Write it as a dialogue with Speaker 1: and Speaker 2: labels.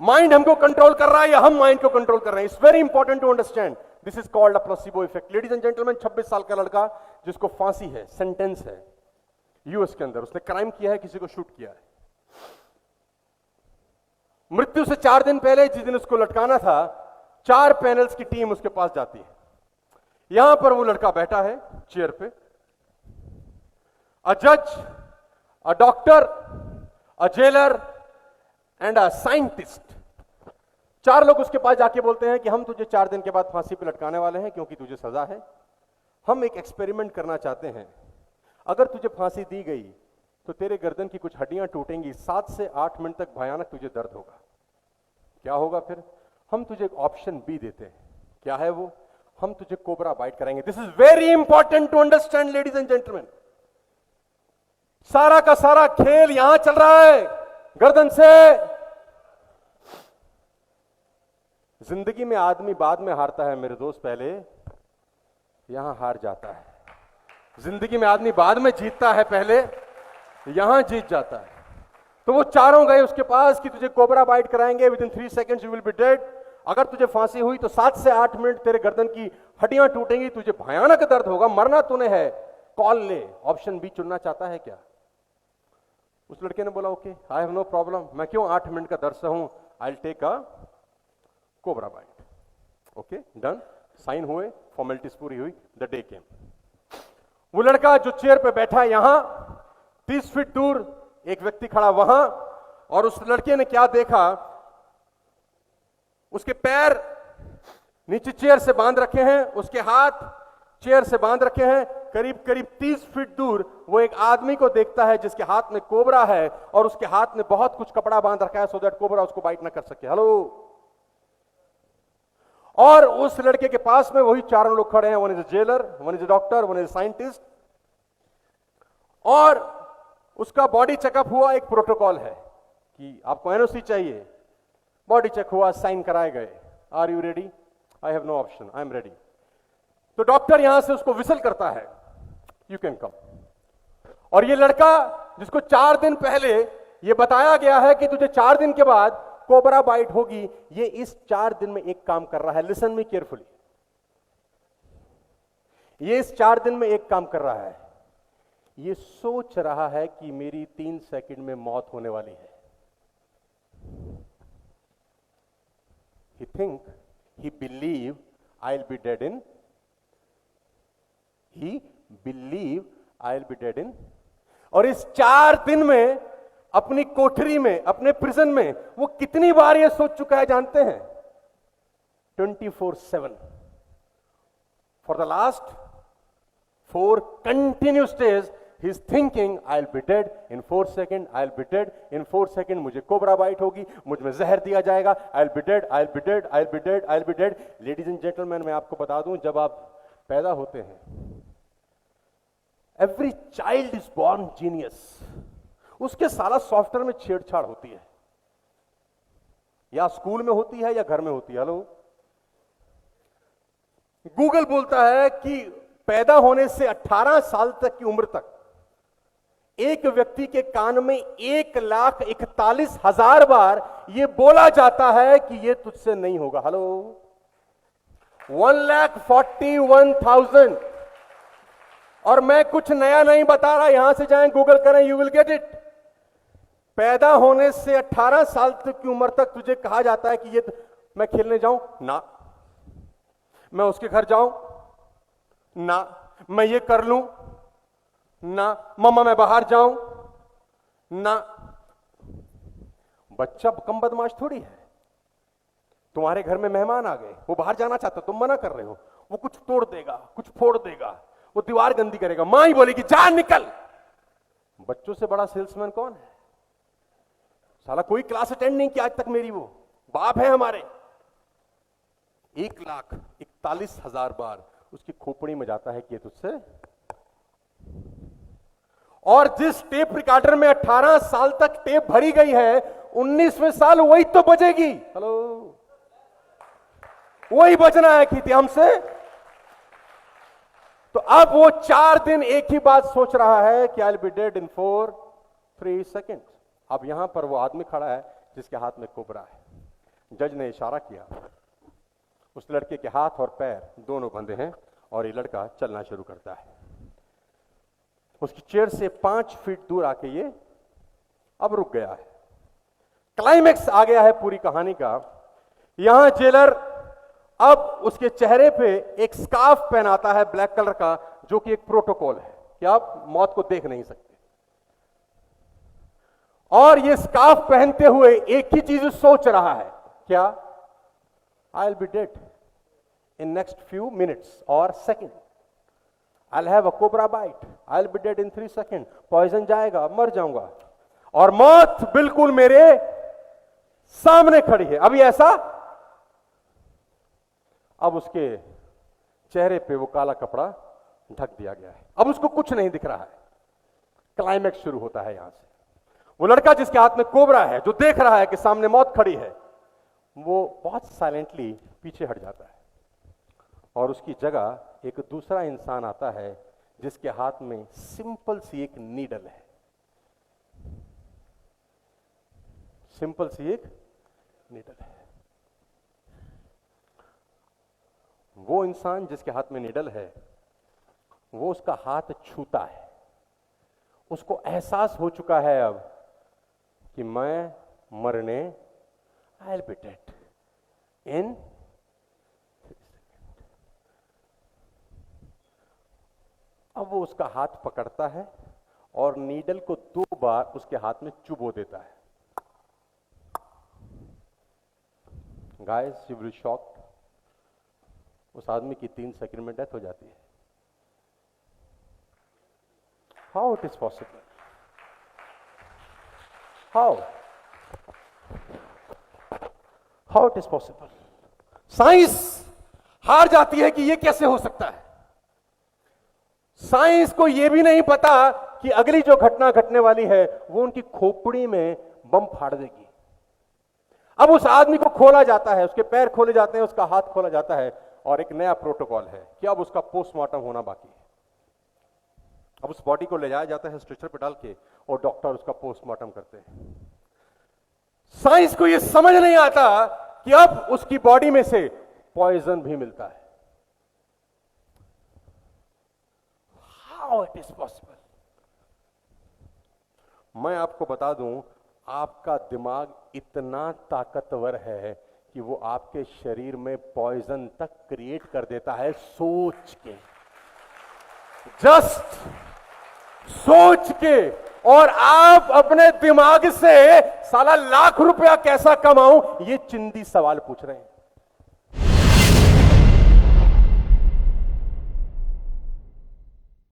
Speaker 1: Mind हमको control कर रहा है या हम माइंड को कंट्रोल कर रहे हैं? It's very important to understand. This is called a placebo effect. Ladies and gentleman, 26 साल का लड़का जिसको फांसी है, सेंटेंस है यूएस के अंदर, उसने क्राइम किया है, किसी को शूट किया है। मृत्यु से 4 दिन पहले, जिस दिन उसको लटकाना था, 4 पैनल्स की टीम उसके पास जाती है। यहां पर वो लड़का बैठा है चेयर पे, अ जज, a doctor, a jailer and a scientist. 4 लोग उसके पास जाके बोलते हैं कि हम तुझे 4 दिन के बाद फांसी पे लटकाने वाले हैं क्योंकि तुझे सजा है। हम एक एक्सपेरिमेंट करना चाहते हैं, अगर तुझे फांसी दी गई तो तेरे गर्दन की कुछ हड्डियां टूटेंगी, 7 से 8 मिनट तक भयानक तुझे दर्द होगा। क्या होगा फिर? हम तुझे एक ऑप्शन बी देते हैं। क्या है वो? हम तुझे कोबरा बाइट कराएंगे। This is very important to understand ladies and gentleman. सारा का सारा खेल यहां चल रहा है, गर्दन से। जिंदगी में आदमी बाद में हारता है मेरे दोस्त, पहले यहां हार जाता है। जिंदगी में आदमी बाद में जीतता है, पहले यहां जीत जाता है। तो वो चारों गए उसके पास कि तुझे कोबरा बाइट कराएंगे, with in 3 seconds you will be dead. अगर तुझे फांसी हुई तो 7 से 8 मिनट तेरे गर्दन की हड्डियां टूटेंगी, तुझे भयानक दर्द होगा, मरना तूने है, कॉल ले। ऑप्शन बी चुनना चाहता है क्या? उस लड़के ने बोला okay, I have no problem, मैं क्यों 8 मिनट का दर्द सहूं, I will take a cobra bite. Okay, done, sign हुए, फॉर्मेलिटीज पूरी हुई, द डे केम। वो लड़का जो चेयर पे बैठा है यहां, 30 फीट दूर एक व्यक्ति खड़ा वहां, और उस लड़के ने क्या देखा, उसके पैर नीचे चेयर से बांध रखे हैं, उसके हाथ चेयर से बांध रखे हैं। करीब करीब 30 फीट दूर वो एक आदमी को देखता है जिसके हाथ में कोबरा है, और उसके हाथ में बहुत कुछ कपड़ा बांध रखा है सो दैट कोबरा उसको बाइट ना कर सके। हेलो। और उस लड़के के पास में वही 4 लोग खड़े हैं, one is a jailer, one is a doctor, one is a scientist. और उसका बॉडी चेकअप हुआ, एक प्रोटोकॉल है कि आपको एनओसी चाहिए। बॉडी चेक हुआ, साइन कराए गए। Are you ready? I have no option, I am ready. तो डॉक्टर यहां से उसको विसल करता है, यू कैन कम। और ये लड़का जिसको 4 दिन पहले ये बताया गया है कि तुझे 4 दिन के बाद कोबरा बाइट होगी, ये इस 4 दिन में एक काम कर रहा है। Listen me carefully. ये इस 4 दिन में एक काम कर रहा है, ये सोच रहा है कि मेरी 3 सेकंड में मौत होने वाली है। He think, he believe I'll be dead in, he believe I'll be dead in। और इस 4 दिन में अपनी कोठरी में, अपने प्रिजन में वो कितनी बार ये सोच चुका है जानते हैं? 24/7 for the last 4 continuous days he is thinking I'll be dead in 4 seconds, I'll be dead in 4 seconds, मुझे कोबरा बाइट होगी, मुझ में जहर दिया जाएगा, I'll be dead, I'll be dead, I'll be dead, I'll be dead। Ladies and gentleman, मैं आपको बता दूं, जब आप पैदा होते हैं, every child is born genius. उसके सारा सॉफ्टवेयर में छेड़छाड़ होती है, या स्कूल में होती है या घर में होती है। हेलो। गूगल बोलता है कि पैदा होने से 18 साल तक की उम्र तक एक व्यक्ति के कान में 1,41,000 बार यह बोला जाता है कि यह तुझसे नहीं होगा। हेलो। 1,41,000। और मैं कुछ नया नहीं बता रहा, यहां से जाएं गूगल करें, यू विल गेट इट। पैदा होने से 18 साल तक की उम्र तक तुझे कहा जाता है कि ये मैं खेलने जाऊं ना, मैं उसके घर जाऊं ना, मैं ये कर लूं ना, मम्मा मैं बाहर जाऊं ना। बच्चा कम बदमाश थोड़ी है। तुम्हारे घर में मेहमान आ गए, वो बाहर जाना चाहता, तुम मना कर रहे हो, वो कुछ तोड़ देगा, कुछ फोड़ देगा, वो दीवार गंदी करेगा, मां ही बोलेगी जा निकल। बच्चों से बड़ा सेल्समैन कौन है? साला कोई क्लास अटेंड नहीं किया आज तक मेरी, वो बाप है हमारे। 1,41,000 बार उसकी खोपड़ी में जाता है कि ये तुझसे। और जिस टेप रिकॉर्डर में 18 साल तक टेप भरी गई है, 19वें साल वही तो बजेगी। हेलो। वही बजना है कि हमसे। तो अब वो 4 दिन एक ही बात सोच रहा है कि I will be dead in 4 3 seconds. अब यहां पर वो आदमी खड़ा है जिसके हाथ में कोबरा है। जज ने इशारा किया, उस लड़के के हाथ और पैर दोनों बंधे हैं और ये लड़का चलना शुरू करता है। उसकी चेयर से 5 फीट दूर आके ये अब रुक गया है। क्लाइमेक्स आ गया है पूरी कहानी का। यहां जेलर अब उसके चेहरे पे एक स्कार्फ पहनाता है ब्लैक कलर का, जो कि एक प्रोटोकॉल है कि आप मौत को देख नहीं सकते। और ये स्कार्फ पहनते हुए एक ही चीज सोच रहा है, क्या? I will be dead in next few minutes और second. I'll have a cobra bite. I'll be dead in 3 seconds. Poison जाएगा, मर जाऊंगा और मौत बिल्कुल मेरे सामने खड़ी है। अभी ऐसा, अब उसके चेहरे पे वो काला कपड़ा ढक दिया गया है, अब उसको कुछ नहीं दिख रहा है। क्लाइमैक्स शुरू होता है यहां से। वो लड़का जिसके हाथ में कोबरा है, जो देख रहा है कि सामने मौत खड़ी है, वो बहुत साइलेंटली पीछे हट जाता है और उसकी जगह एक दूसरा इंसान आता है जिसके हाथ में सिंपल सी एक नीडल है। सिंपल सी एक नीडल है। वो इंसान जिसके हाथ में नीडल है, वो उसका हाथ छूता है। उसको एहसास हो चुका है अब कि मैं मरने, आई विल बी डेड इन। अब वो उसका हाथ पकड़ता है और नीडल को 2 बार उसके हाथ में चुभो देता है। गाइस, यू विल शॉक्ड, उस आदमी की 3 सेकंड में डेथ हो जाती है। How it is possible? How it is possible? Science हार जाती है कि यह कैसे हो सकता है। साइंस को यह भी नहीं पता कि अगली जो घटना घटने वाली है वो उनकी खोपड़ी में बम फाड़ देगी। अब उस आदमी को खोला जाता है, उसके पैर खोले जाते हैं, उसका हाथ खोला जाता है और एक नया प्रोटोकॉल है कि अब उसका पोस्टमार्टम होना बाकी है। अब उस बॉडी को ले जाया जाता है स्ट्रेचर पे डाल के और डॉक्टर उसका पोस्टमार्टम करते हैं। साइंस को यह समझ नहीं आता कि अब उसकी बॉडी में से पॉइजन भी मिलता है। How it is possible? मैं आपको बता दूं, आपका दिमाग इतना ताकतवर है कि वो आपके शरीर में पॉइजन तक क्रिएट कर देता है सोच के, जस्ट सोच के। और आप अपने दिमाग से साला लाख रुपया कैसा कमाऊं, ये चिंदी सवाल पूछ रहे हैं।